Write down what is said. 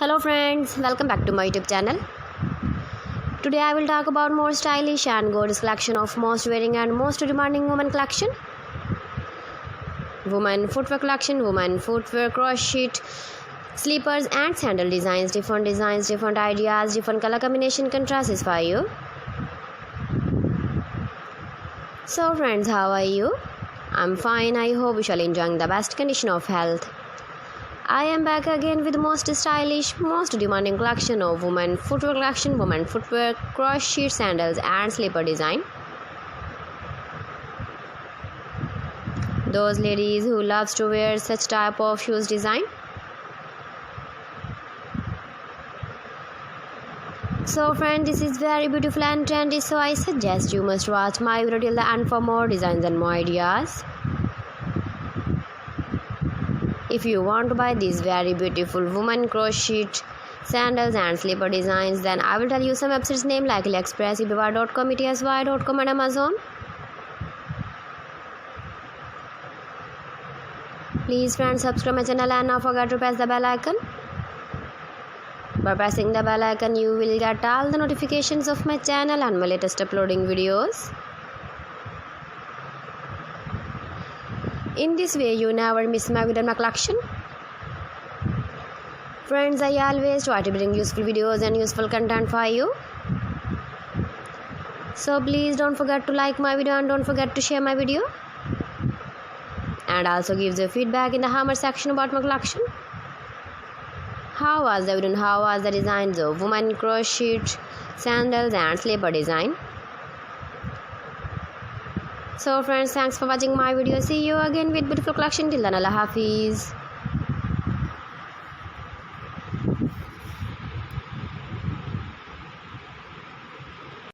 Hello friends, welcome back to my YouTube channel. Today I will talk about more stylish and gorgeous collection of most wearing and most demanding women collection. Women footwear collection, women footwear crochet, slippers and sandal designs, different ideas, different color combination contrasts for you. So friends, how are you? I'm fine. I hope you shall enjoying the best condition of health. I am back again with the most stylish, most demanding collection of women footwear collection, women footwear, crochet, sandals and slipper design. Those ladies who loves to wear such type of shoes design. So friend, this is very beautiful and trendy, so I suggest you must watch my video till the end for more designs and more ideas. If you want to buy these very beautiful women crochet sandals and slipper designs, then I will tell you some websites name like AliExpress, eBay.com, ETSY.com and Amazon. Please friends, subscribe my channel and not forget to press the bell icon. By pressing the bell icon, you will get all the notifications of my channel and my latest uploading videos. In this way, you never miss my video and my collection. Friends, I always try to bring useful videos and useful content for you. So please don't forget to like my video and don't forget to share my video. And also give the feedback in the comment section about my collection. How was the video and how was the designs of women crochet sandals and slipper design? So friends, thanks for watching my video. See you again with beautiful collection. Till then, Allah Hafiz.